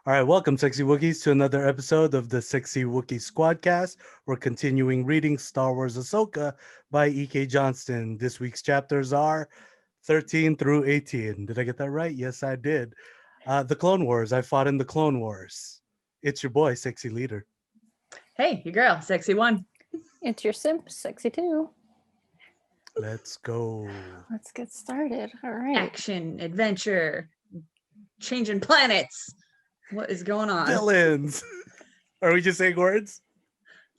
All right, welcome, Sexy Wookiees, to another episode of the Sexy Wookiee Squadcast. We're continuing reading Star Wars Ahsoka by E.K. Johnston. This week's chapters are 13 through 18. Did I get that right? Yes, I did. The Clone Wars. I fought in the Clone Wars. It's your boy, Sexy Leader. Hey, your girl, sexy one. It's your simp, sexy too. Let's go. Let's get started. All right. Action, adventure, changing planets. What is going on? Villains. Are we just saying words?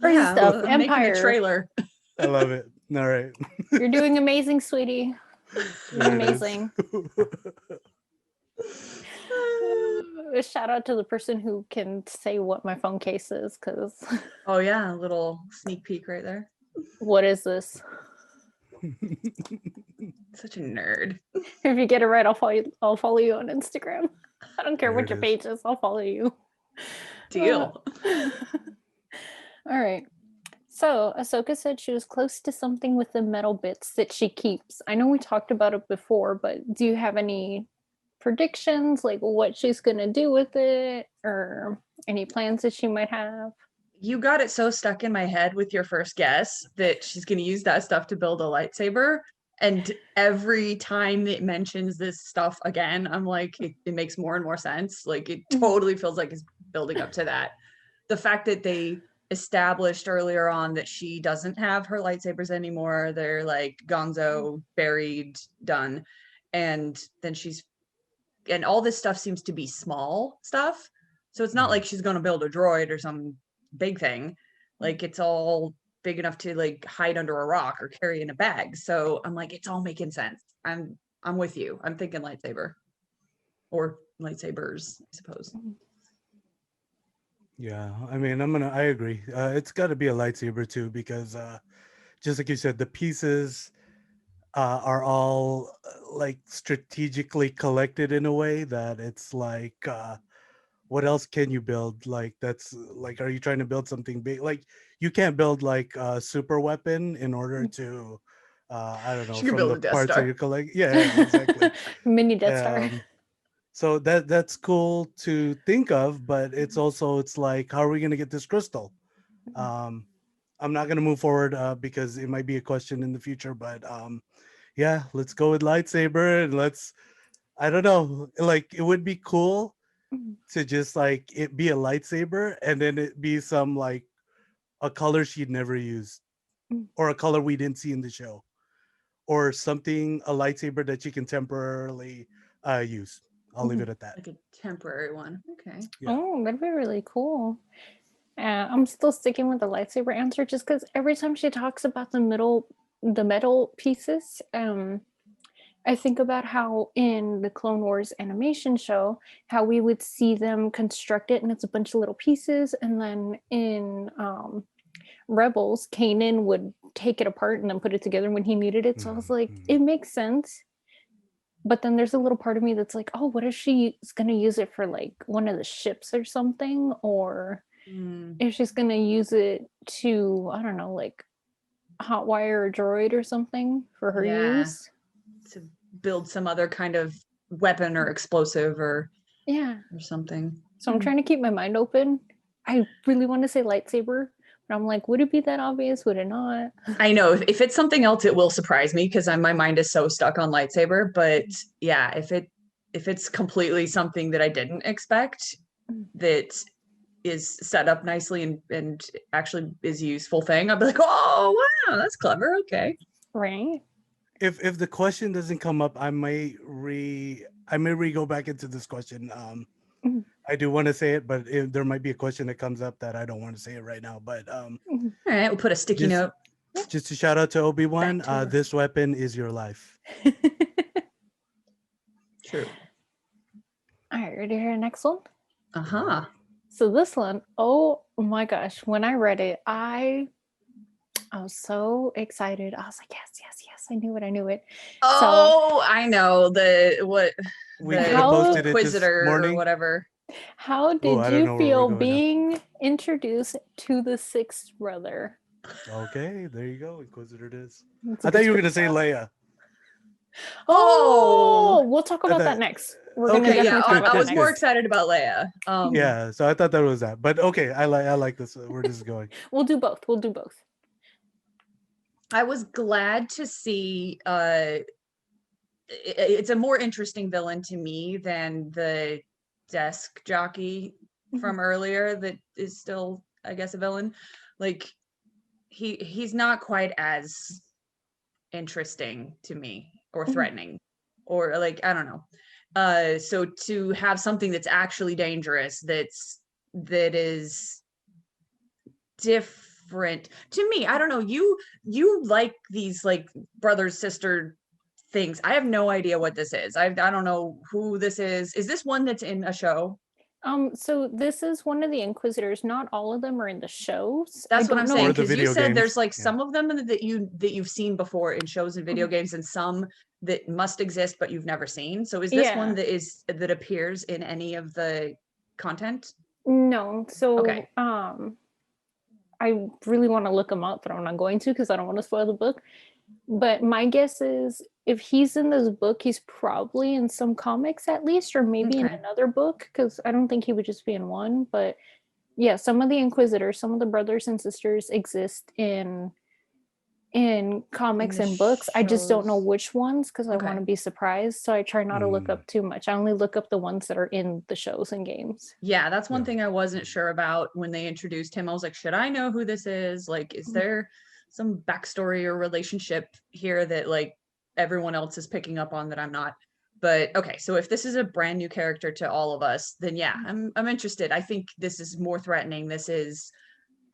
Free stuff. I'm making Empire. a trailer. I love it. All right. You're doing amazing, sweetie. You're There it is. amazing. A shout out to the person who can say what my phone case is, because Oh yeah, a little sneak peek right there. what is this? Such a nerd. If you get it right, I'll follow you on Instagram. I don't care There what it your is. page is, I'll follow you. Deal. All right. So Ahsoka said she was close to something with the metal bits that she keeps. I know we talked about it before, but do you have any predictions, like what she's gonna do with it, or any plans that she might have? You got it so stuck in my head with your first guess that she's going to use that stuff to build a lightsaber. And every time it mentions this stuff again, I'm like, it makes more and more sense. Like, it totally feels like it's building up to that. The fact that they established earlier on that she doesn't have her lightsabers anymore, they're like gonzo, buried, done. And then and all this stuff seems to be small stuff. So it's not like she's going to build a droid or some big thing. Like, it's all big enough to like hide under a rock or carry in a bag. So I'm like, it's all making sense. I'm with you. I'm thinking lightsaber or lightsabers, I suppose. Yeah, I mean, I agree. It's got to be a lightsaber too, because just like you said, the pieces are all like strategically collected in a way that it's like, what else can you build? Like, that's like, are you trying to build something big? Like, you can't build like a super weapon in order to, I don't know, She can from build the a Death parts that Star. you collect. Yeah, exactly. Mini Death Star. So that's cool to think of, but it's like, how are we gonna get this crystal? Um, I'm not gonna move forward because it might be a question in the future, but yeah, let's go with lightsaber and I don't know, like it would be cool to just like it be a lightsaber and then it be some like a color she'd never used or a color we didn't see in the show or something, a lightsaber that you can temporarily use. I'll leave it at that. Like a temporary one. Okay. Yeah. Oh, that'd be really cool. I'm still sticking with the lightsaber answer just because every time she talks about the metal pieces, I think about how in the Clone Wars animation show, how we would see them construct it and it's a bunch of little pieces, and then in Rebels, Kanan would take it apart and then put it together when he needed it. So I was like, it makes sense. But then there's a little part of me that's like, oh, what if she's gonna use it for like one of the ships or something, or if she's gonna use it to, I don't know, like hotwire a droid or something for her use. To build some other kind of weapon or explosive or something. So I'm trying to keep my mind open. I really want to say lightsaber, but I'm like, would it be that obvious? Would it not? I know if it's something else, it will surprise me because my mind is so stuck on lightsaber. But yeah, if it's completely something that I didn't expect, that is set up nicely and actually is a useful thing, I'll be like, oh wow, that's clever. Okay, right. If the question doesn't come up, I may go back into this question. I do want to say it, but there might be a question that comes up that I don't want to say it right now. But all right, we'll put a sticky note. Just to shout out to Obi-Wan, this weapon is your life. True. All right, ready to hear the next one? So this one, oh my gosh, when I read it, I was so excited. I was like, yes, I knew it. Oh, so, I know we could have posted Inquisitor it this morning or whatever. How did you feel being introduced to the sixth brother? Okay, there you go. Inquisitor it is. I thought you were going to say Leia. Oh, We'll talk I about that thought, next. We're gonna okay, definitely yeah. talk about I that was more next. excited about Leia. yeah, so I thought that was that. But okay, I like this where this is going. We'll do both. We'll do both. I was glad to see it's a more interesting villain to me than the desk jockey from earlier that is still, I guess, a villain. Like he's not quite as interesting to me or threatening or like I don't know. So to have something that's actually dangerous that is different to me, I don't know, you like these like brother sister things. I have no idea what this is. I don't know who this is this one that's in a show? So this is one of the Inquisitors. Not all of them are in the shows. I That's what don't I'm know. saying, Or the because you video said there's games. like Yeah. some of them that you've seen before in shows and video games and some that must exist but you've never seen. So is this one Yeah. that appears in any of the content? No. So Okay. I really want to look him up, but I'm not going to because I don't want to spoil the book. But my guess is if he's in this book, he's probably in some comics at least, or maybe in Okay. another book, because I don't think he would just be in one. But yeah, some of the Inquisitors, some of the brothers and sisters exist in comics the and books. I just don't know shows. which ones because I Okay. want to be surprised. So I try not to look Mm, up too much. I only look up the ones that are in the shows and games. Yeah, that's one yeah. thing I wasn't sure about when they introduced him. I was like, should I know who this is? Like, is there some backstory or relationship here that like everyone else is picking up on that I'm not? But okay, so if this is a brand new character to all of us, then yeah, I'm interested. I think this is more threatening. This is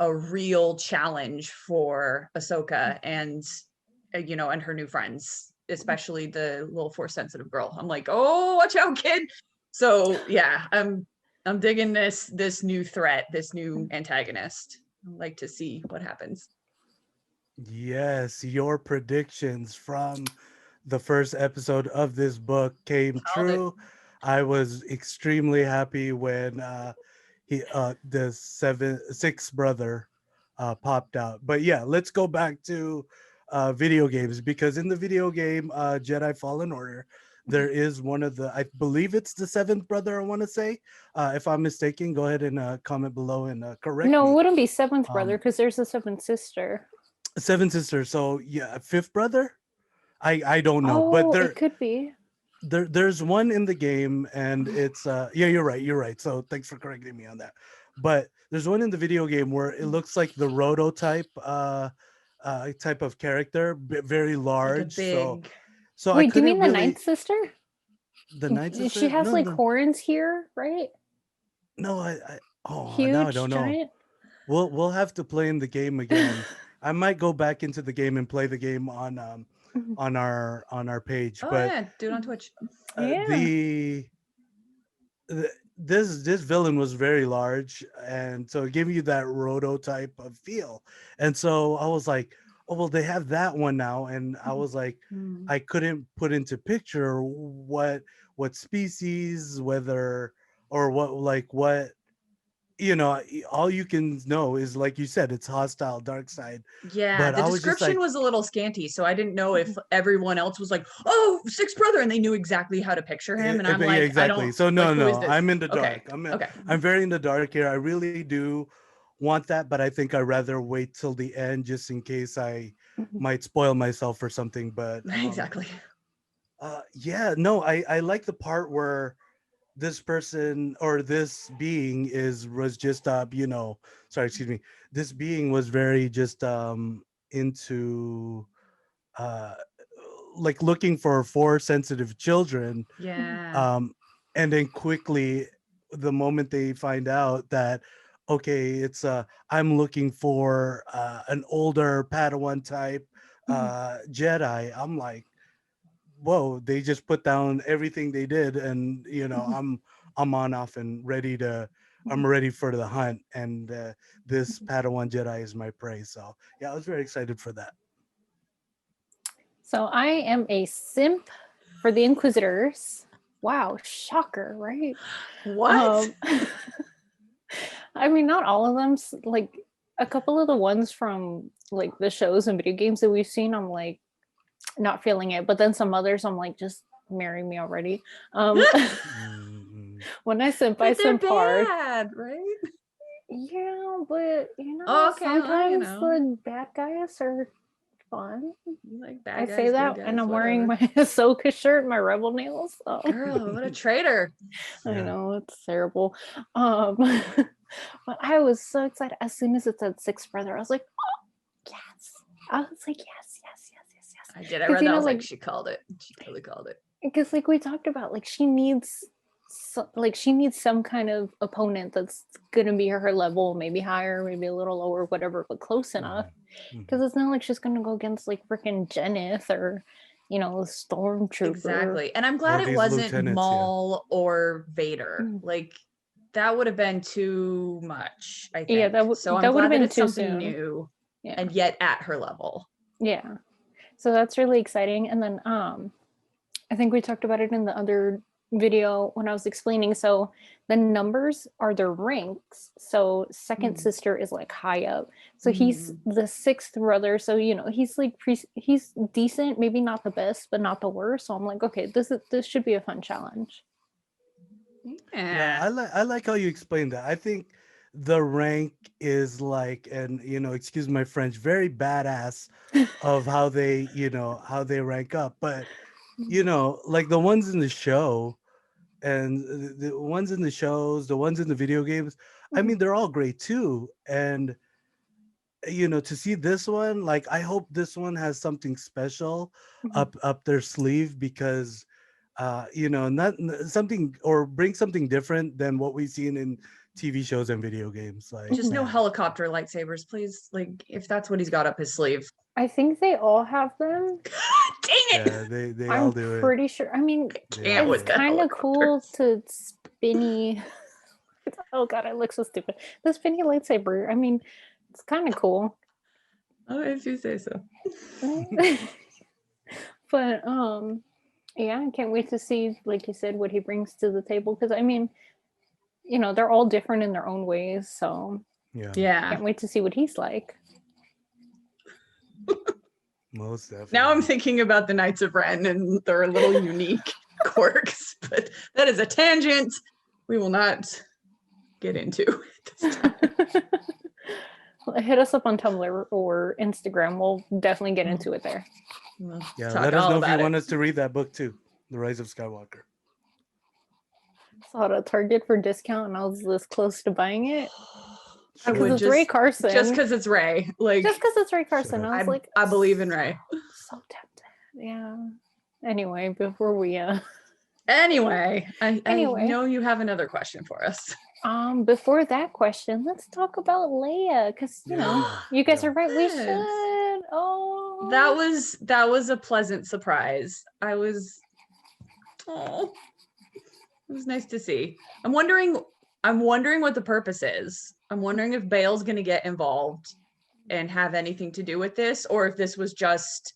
a real challenge for Ahsoka and and her new friends, especially the little force sensitive girl. I'm like, oh, watch out, kid. So yeah, I'm digging this new threat, this new antagonist. I'd like to see what happens. Yes, your predictions from the first episode of this book came Called it. true. I was extremely happy when the sixth brother popped out. But yeah, let's go back to video games, because in the video game Jedi Fallen Order, there is one of the, I believe it's the seventh brother, I want to say. If I'm mistaken, go ahead and comment below and correct No, it me. wouldn't be seventh brother Um, because there's a seventh sister. Seven sisters. So yeah, fifth brother. I don't know, but Oh, it could be. there's one in the game, and it's yeah, you're right. So thanks for correcting me on that. But there's one in the video game where it looks like the Roto type of character, very Like a large. So big I Wait, do you mean couldn't the ninth really. sister? The ninth She sister? has No, like no, horns here, right? no. I oh, now I Huge, don't know. giant. We'll have to play in the game again. I might go back into the game and play the game on our page, oh but yeah, do it on Twitch. uh, Yeah. the, this villain was very large, and so it gave you that Roto type of feel. And so I was like, oh well, they have that one now, and I was like, Hmm. I couldn't put into picture what species, whether, or what, like what, all you can know is, like you said, it's hostile dark side. Yeah, But the I was just description like, was a little scanty, so I didn't know if everyone else was like, "Oh, sixth brother," and they knew exactly how to picture him. And I'm but yeah, like, I exactly. don't So like, no, who is no, this? I'm in the Okay, dark. okay. I'm very in the dark here. I really do want that, but I think I'd rather wait till the end just in case I might spoil myself or something. But Exactly. yeah, no, I like the part where this person, or this being, was just sorry, excuse me, this being was very just into uh like looking for force sensitive children, Yeah. um and then quickly, the moment they find out that, okay, it's I'm looking for an older Padawan type Jedi, I'm like, whoa, they just put down everything they did, and I'm on off and I'm ready for the hunt, and this Padawan Jedi is my prey. So yeah, I was very excited for that. So I am a simp for the Inquisitors. Wow, shocker, right? What? I mean, not all of them. Like a couple of the ones from like the shows and video games that we've seen, I'm like, not feeling it. But then some others, I'm like, just marry me already. Mm-mm. When I But they're simp hard, bad, right? yeah, but Oh, okay, well, sometimes the bad guys are fun. you like I bad say guys, that, good and guys, I'm wearing whatever. my Ahsoka shirt, my rebel nails. So Girl, what a traitor. I Yeah. know it's terrible. Um, but I was so excited as soon as it said sixth brother. I was like, oh, yes. I was like, yes, yes, yes, yes, yes. I did. I 'Cause, read you that. I know, was like, like, she called it. She totally called it. because like we talked about, like she needs, she needs some kind of opponent that's gonna be her level, maybe higher, maybe a little lower, whatever, but close enough. Mhm. Because it's not like she's gonna go against like freaking Jenneth or, Stormtrooper. Exactly. And I'm glad Or it these wasn't lieutenants, yeah. Maul or Vader. Mm. Like, that would have been too much, I Yeah, think. So I'm that would have glad that been it's too something soon. new Yeah. and yet at her level. Yeah. So that's really exciting. And then I think we talked about it in the other video when I was explaining. So the numbers are their ranks. So second Mm. sister is like high up. So he's the sixth brother. So he's like he's decent, maybe not the best, but not the worst. So I'm like, okay, this should be a fun challenge. Yeah, Yeah. I like how you explained that. I think the rank is like, and excuse my French, very badass of how they, how they rank up. But like the ones in the show and the ones in the shows, the ones in the video games, I mean, they're all great too. And to see this one, like I hope this one has something special up their sleeve because not something or bring something different than what we've seen in TV shows and video games. Like, Just no man, helicopter lightsabers, please. Like, if that's what he's got up his sleeve. I think they all have them. Dang it! yeah, they all I'm do it. pretty sure. I mean, They all Can't do it's with it. the kind of cool helicopters. to spinny. Oh god, I look so stupid. The spinny lightsaber. I mean, it's kind of cool. Oh, if you say so. But yeah, I can't wait to see, like you said, what he brings to the table. Because I mean, they're all different in their own ways. So Yeah, Yeah. can't wait to see what he's like. most definitely. Now I'm thinking about the Knights of Ren and their little unique quirks, but that is a tangent we will not get into at this time. Hit us up on Tumblr or Instagram. We'll definitely get into it there. We'll Yeah, talk let us all know if you about it. want us to read that book too, The Rise of Skywalker. Saw it at Target for discount, and I was this close to buying it. I Because would it's Ray just Carson. because it's Ray. Like, Just because it's Ray Carson. Shut I was like, I believe in Ray. so tempted. Yeah. Anyway, before we Anyway, I Anyway. know you have another question for us. before that question, let's talk about Leia. Because you guys are right, we Yes. should. Oh, That was a pleasant surprise. It was nice to see. I'm wondering what the purpose is. I'm wondering if Bale's gonna get involved and have anything to do with this, or if this was just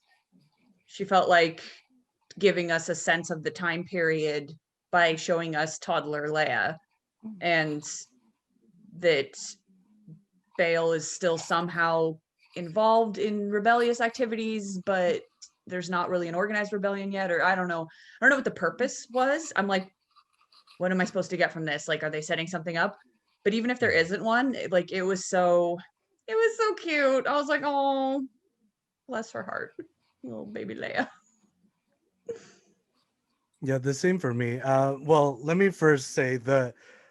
she felt like giving us a sense of the time period by showing us toddler Leia, and that Bale is still somehow involved in rebellious activities, but there's not really an organized rebellion yet, or I don't know what the purpose was. I'm like, what am I supposed to get from this? Like, are they setting something up? But even if there isn't one, like it was so cute. I was like, oh, bless her heart, little baby Leia. Yeah, the same for me. Well, let me first say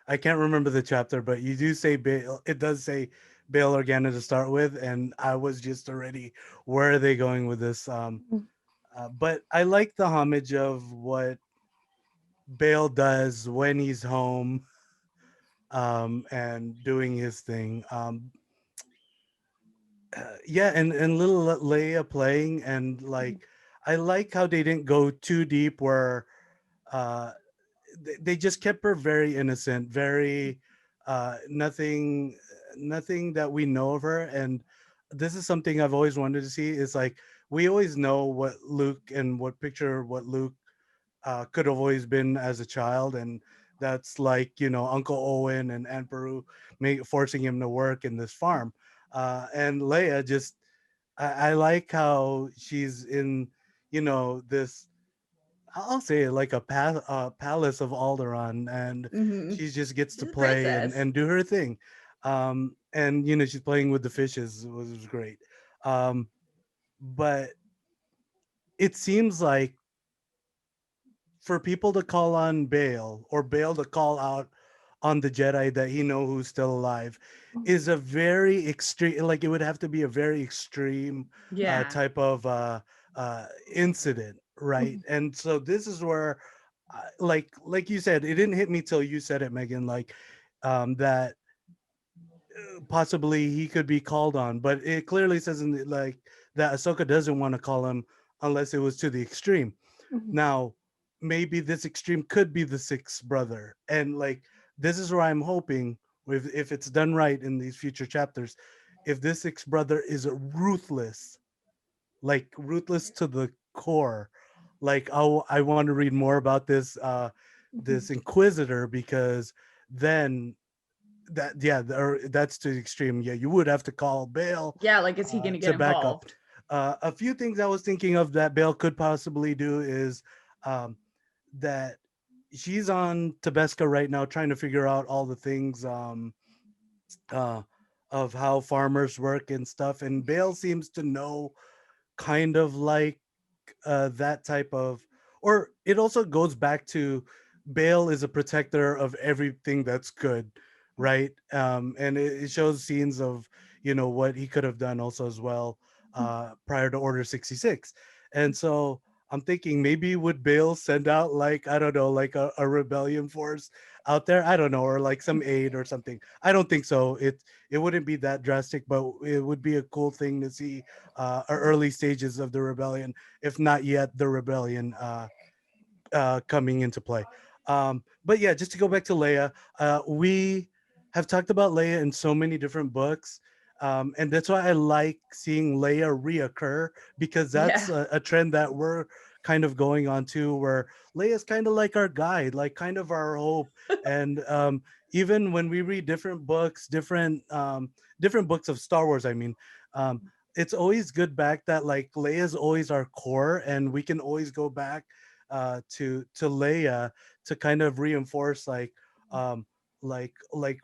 I can't remember the chapter, but you do say Bail. It does say Bail Organa to start with, and I was just already, where are they going with this? But I like the homage of what Bail does when he's home, and doing his thing. Yeah, and little Leia playing, and like I like how they didn't go too deep where uh they just kept her very innocent, very nothing that we know of her. And this is something I've always wanted to see, is like we always know what Luke and what Luke could have always been as a child, and that's like Uncle Owen and Aunt Beru forcing him to work in this farm. And Leia just, I like how she's in, this, I'll say it, like a palace of Alderaan, and Hmm. she just gets to She's a play princess. and do her thing. And she's playing with the fishes, was great. Um, but it seems like for people to call on Bale, or Bale to call out on the Jedi that he know who's still alive, is a very extreme, like it would have to be a very extreme Yeah. type of incident, right? And so this is where like you said, it didn't hit me till you said it, Megan, like that possibly he could be called on, but it clearly says in like that Ahsoka doesn't want to call him unless it was to the extreme. Mhm. Now, maybe this extreme could be the sixth brother. And like this is where I'm hoping, if it's done right in these future chapters, if this sixth brother is ruthless, like ruthless to the core. Like I want to read more about this Mhm. Inquisitor, because then that's to the extreme. Yeah, you would have to call Bale Yeah, like is he gonna get to back up. involved? A few things I was thinking of that Bale could possibly do is um, that she's on Tabesca right now trying to figure out all the things uh, of how farmers work and stuff. And Bale seems to know kind of like that type of, or it also goes back to Bale is a protector of everything that's good, right? And it shows scenes of what he could have done also as well prior to Order 66. And so I'm thinking, maybe would Bale send out, like, I don't know, like a rebellion force out there, I don't know, or like some aid or something. I don't think so. It wouldn't be that drastic, but it would be a cool thing to see early stages of the rebellion, if not yet the rebellion coming into play. But yeah, just to go back to Leia, we have talked about Leia in so many different books. And that's why I like seeing Leia reoccur, because that's Yeah. a trend that we're kind of going on to, where Leia's kind of like our guide, like kind of our hope. And even when we read different books of Star Wars, I mean, it's always good back that like Leia's always our core, and we can always go back to Leia to kind of reinforce um like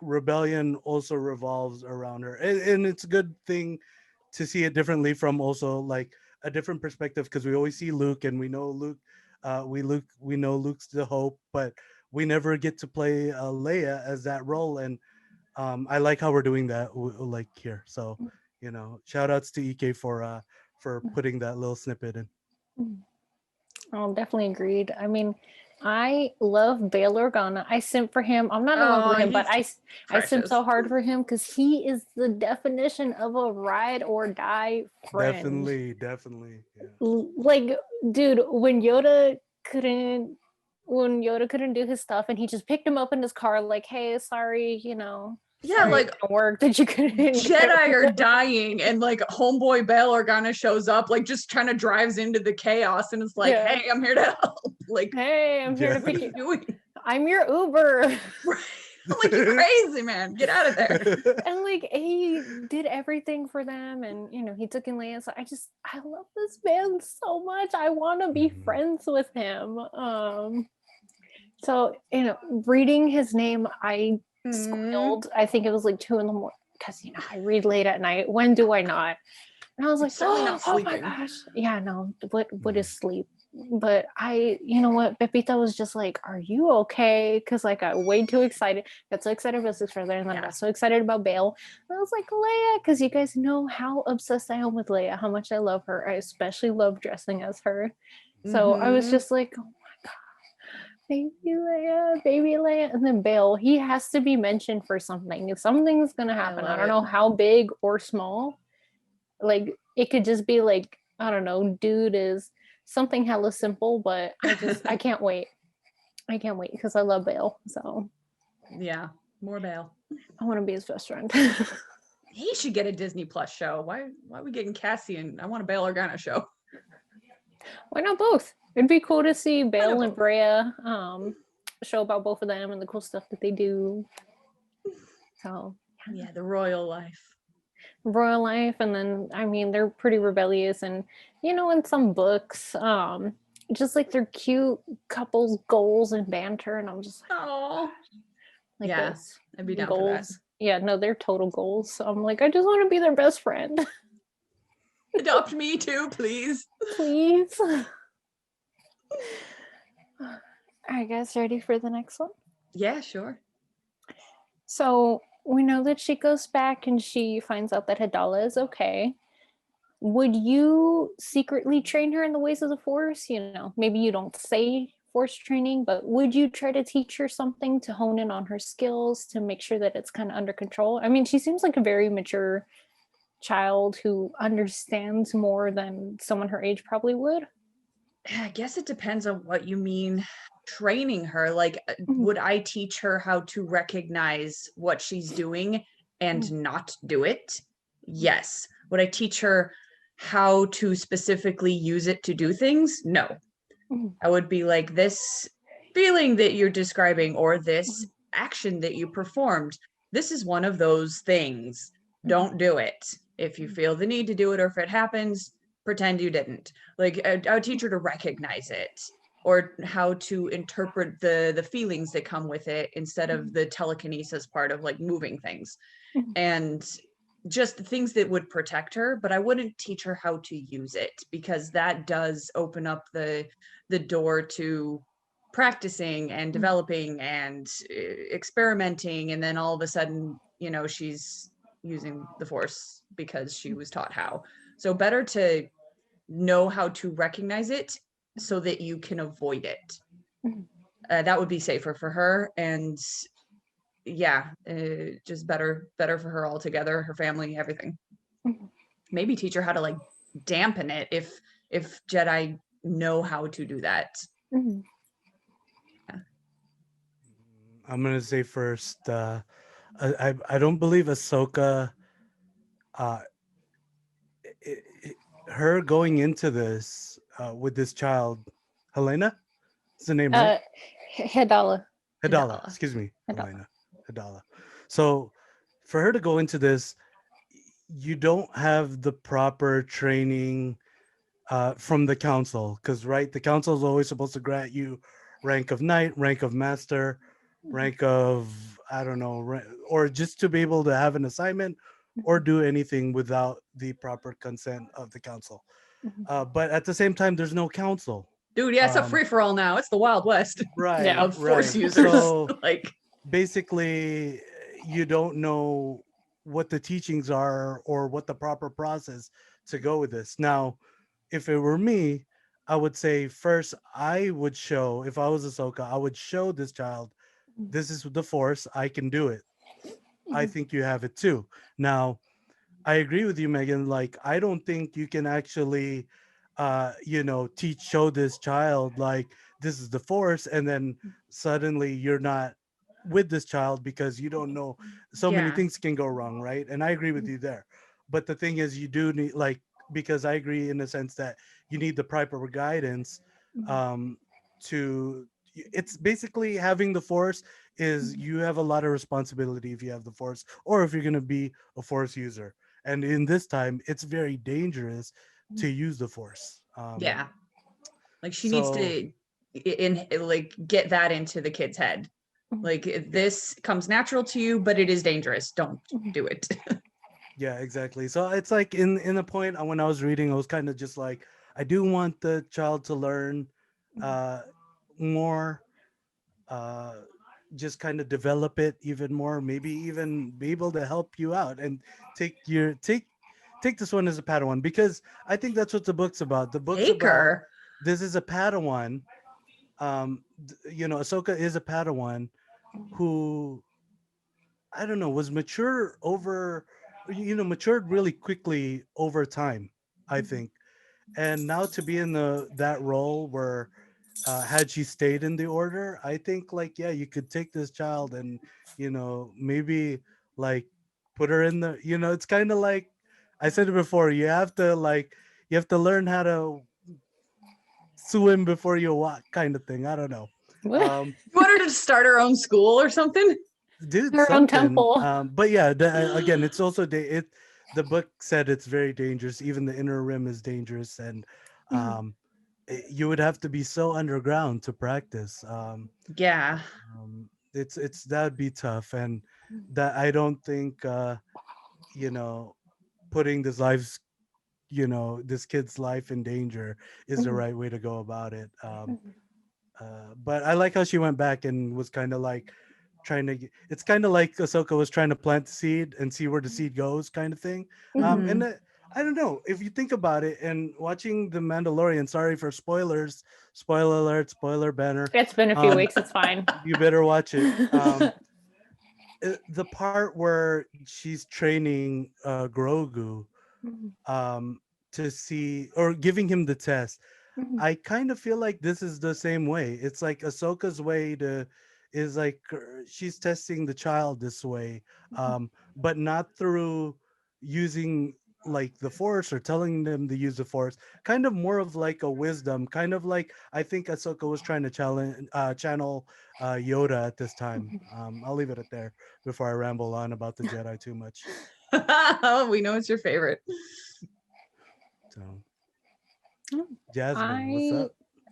rebellion also revolves around her, and it's a good thing to see it differently from also like a different perspective, because we always see Luke and we know Luke we know Luke's the hope, but we never get to play Leia as that role. And I like how we're doing that like here. So shout outs to EK for putting that little snippet in. Oh, definitely agreed. I mean, I love Bail Organa. I simp for him. I'm not in love Oh, with him, but he's I simp precious. so hard for him because he is the definition of a ride or die friend. Definitely, yeah. Like, dude, when Yoda couldn't do his stuff, and he just picked him up in his car, like, hey, sorry, Yeah, sorry it like didn't work that you couldn't get Jedi are with him. dying, and like homeboy Bail Organa shows up, like just kind of drives into the chaos, and it's like, Yeah. hey, I'm here to help. Like, Hey, I'm here Yeah. to what are pick you you. doing? I'm your Uber. Right. Like, you're crazy, man. Get out of there. And like he did everything for them, and he took in Leia. So I love this man so much. I want to be Mhm. friends with him. So reading his name, I Mm, squealed. I think it was like 2 in the morning, because I read late at night. When do I not? And I was like, it's certainly not oh my sleeping. gosh. Yeah, no, what Mhm. is sleep? But you know what? Pepita was just like, are you okay? Because like I way too excited. Got so excited about Six Further, and then I Yeah. got so excited about Bale. And I was like, Leia, because you guys know how obsessed I am with Leia, how much I love her. I especially love dressing as her. So I was Mm-hmm. just like, oh my god, baby Leia. And then Bale, he has to be mentioned for something. If something's gonna I happen, I love don't it. know how big or small. Like it could just be like, I don't know, dude is something hella simple, but I can't wait. I can't wait because I love Bale. So Yeah, more Bail. I want to be his best friend. He should get a Disney Plus show. Why are we getting Cassian? I want a Bail Organa show. Why not both? It'd be cool to see Bale and both? Brea show about both of them and the cool stuff that they do. So Yeah, the royal life. royal life, and then I mean they're pretty rebellious, and in some books, just like their cute couples goals and banter, and I'm just Oh, like yeah, this I'd be down for that. goals. Yeah, no, they're total goals. So I'm like, I just want to be their best friend. Adopt me too, please. Please. I guess ready for the next one? Yeah, sure. So we know that she goes back and she finds out that Hadala is okay. Would you secretly train her in the ways of the Force? Maybe you don't say Force training, but would you try to teach her something to hone in on her skills to make sure that it's kind of under control? I mean, she seems like a very mature child who understands more than someone her age probably would. I guess it depends on what you mean training her. Like, Mhm. would I teach her how to recognize what she's doing and not do it? Yes. Would I teach her how to specifically use it to do things? No. Mhm. I would be like, this feeling that you're describing or this action that you performed, this is one of those things. Don't do it. If you feel the need to do it, or if it happens, pretend you didn't. Like, I would teach her to recognize it, or how to interpret the feelings that come with it instead of the telekinesis part of like moving things, Mhm. and just things that would protect her. But I wouldn't teach her how to use it, because that does open up the door to practicing and developing and experimenting, and then all of a sudden she's using the Force because she was taught how. So better to know how to recognize it so that you can avoid it. Mhm. That would be safer for her, and yeah, just better for her altogether, her family, everything. Mhm. Maybe teach her how to like dampen it if Jedi know how to do that. Mhm. I'm gonna say first. I don't believe Ahsoka. Uh, i i Her going into this with this child, Helena, is the name, right? Uh, Hadala. Hadala, Hadala. excuse me, Hadala. Helena, Hadala. So, for her to go into this, you don't have the proper training from the council, because right, the council is always supposed to grant you rank of knight, rank of master, rank of I don't know, or just to be able to have an assignment or do anything without the proper consent of the council. Mhm. But at the same time, there's no council. Dude, yeah, it's a free for all now. It's the Wild West Right, Yeah. of Force right. users. So Like, basically, you don't know what the teachings are or what the proper process to go with this. Now, if it were me, I would say first I would show, if I was Ahsoka, I would show this child, this is the Force, I can do it. I Mhm. think you have it too. Now, I agree with you, Megan. Like, I don't think you can actually, show this child like this is the Force, and then suddenly you're not with this child because you don't know. So many yeah, things can go wrong, right? And I agree with you there. But the thing is, you do need because I agree in the sense that you need the proper guidance. Um, to It's basically having the Force is you have a lot of responsibility if you have the Force, or if you're going to be a Force user, and in this time it's very dangerous to use the Force. yeah. Like, she needs So to like get that into the kid's head. Like, this comes natural to you, but it is dangerous. Don't do it. yeah, exactly. So it's like in the point when I was reading, I was kind of just like, I do want the child to learn uh more, uh just kind of develop it even more, maybe even be able to help you out and take this one as a Padawan, because I think that's what the book's about. The book's about Baker. this is a Padawan. Ahsoka is a Padawan who, I don't know, was mature over, matured really quickly over time, I think. And now to be in that role where, had she stayed in the order, I think, like, yeah, you could take this child and, maybe like put her in it's kind of like I said it before, you have to learn how to swim before you walk, kind of thing. I don't know. What? Um, You want her to start her own school or something? Dude, Her own something. temple. But yeah, again, it's also the book said it's very dangerous. Even the inner rim is dangerous, and um, you would have to be so underground to practice. Yeah. It's that'd be tough, and that I don't think you know putting this kid's life in danger is the Mhm. right way to go about it. Mhm. But I like how she went back and was kind of like it's kind of like Ahsoka was trying to plant the seed and see where the seed goes, kind of thing. Mhm. I don't know if you think about it. And watching The Mandalorian, sorry for spoilers, spoiler alert, spoiler banner. It's been a few Um, weeks. It's fine. you better watch it. The part where she's training Grogu Mhm. um, to see or giving him the test. Mhm. I kind of feel like this is the same way. It's like Ahsoka's way to is like she's testing the child this way, but not through using like the force or telling them to use the force. Kind of more of like a wisdom, kind of like I think Ahsoka was trying to channel Yoda at this time. I'll leave it at there before I ramble on about the Jedi too much. We know it's your favorite. So, Oh, Jasmine, what's I up?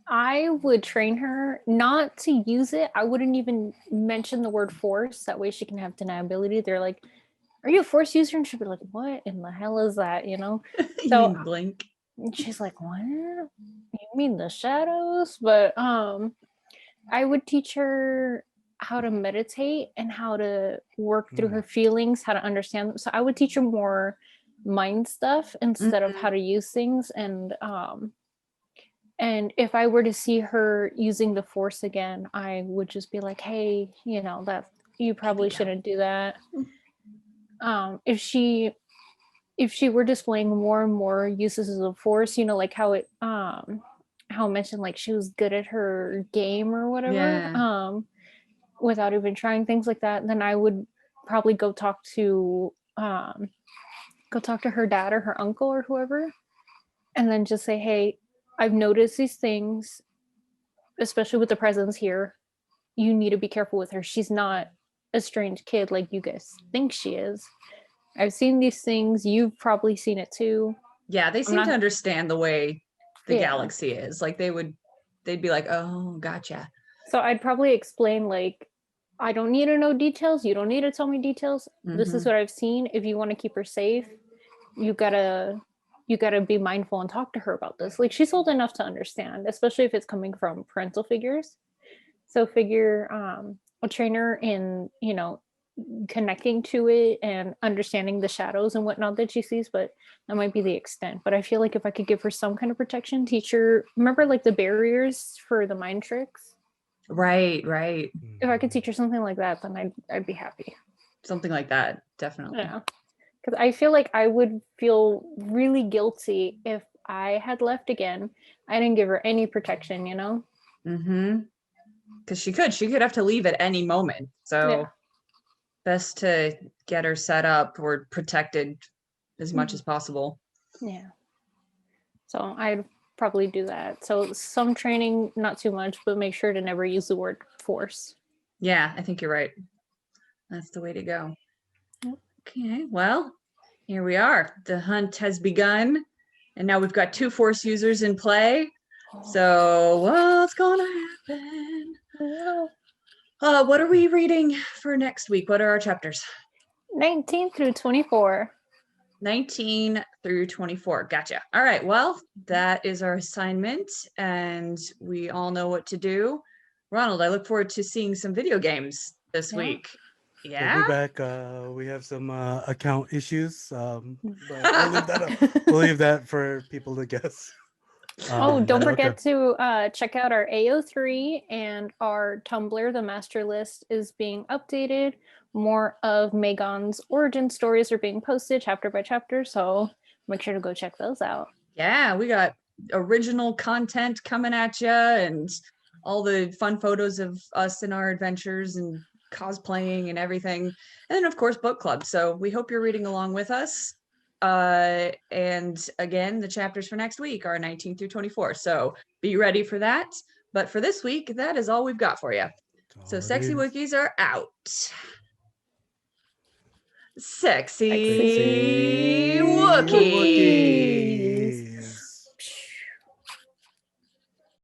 I would train her not to use it. I wouldn't even mention the word force. That way she can have deniability. They're like, "Are you a force user?" And she'll be like, "What in the hell is that?" You know. You So mean blink? she's like, "What? You mean the shadows?" But I would teach her how to meditate and how to work through Mm, her feelings, how to understand them. So I would teach her more mind stuff instead of how Mhm. to use things. And if I were to see her using the force again, I would just be like, "Hey, that you Keep it probably down. shouldn't do that." If she were displaying more and more uses of the force, like how I mentioned, like she was good at her game or whatever, Yeah. without even trying things like that, then I would probably go talk to her dad or her uncle or whoever, and then just say, "Hey, I've noticed these things, especially with the presence here. You need to be careful with her. She's not a strange kid like you guys think she is. I've seen these things. You've probably seen it too. Yeah, they I'm seem to not." understand the way the Yeah. galaxy is. Like they'd be like, "Oh, gotcha." So I'd probably explain, like, I don't need to know details. You don't need to tell me details. This is Hmm. what I've seen. If you want to keep her safe, you gotta you gotta be mindful and talk to her about this. Like, she's old enough to understand, especially if it's coming from parental figures. So figure a trainer in, connecting to it and understanding the shadows and whatnot that she sees, but that might be the extent. But I feel like if I could give her some kind of protection, teach her, remember, like, the barriers for the mind tricks. Right, right. If I could mhm. teach her something like that, then I'd be happy. Something like that, definitely. Yeah, because I feel like I would feel really guilty if I had left again. I didn't give her any protection. Mm-hmm. Because she could have to leave at any moment. Yeah. So best to get her set up or protected as much Mhm. as possible. Yeah. So I'd probably do that. So some training, not too much, but make sure to never use the word force. Yeah, I think you're right. That's the way to go. Yep. Okay, well, here we are. The hunt has begun, and now we've got two force users in play. So what's gonna happen? Oh. What are we reading for next week? What are our chapters? 19 through 24. 19 through 24. Gotcha. All right. Well, that is our assignment, and we all know what to do. Ronald, I look forward to seeing some video games this Yeah. week. We'll Yeah. be back. We have some account issues, but we'll leave that for people to guess. Oh, don't But okay. forget to check out our AO3 and our Tumblr. The master list is being updated. More of Megan's origin stories are being posted chapter by chapter, so make sure to go check those out. Yeah, we got original content coming at you and all the fun photos of us and our adventures and cosplaying and everything. And then, of course, book club. So we hope you're reading along with us. And again, the chapters for next week are 19 through 24. So be ready for that. But for this week, that is all we've got for you. That's So all it sexy is. Wookiees are out. Sexy Sexy Wookiee.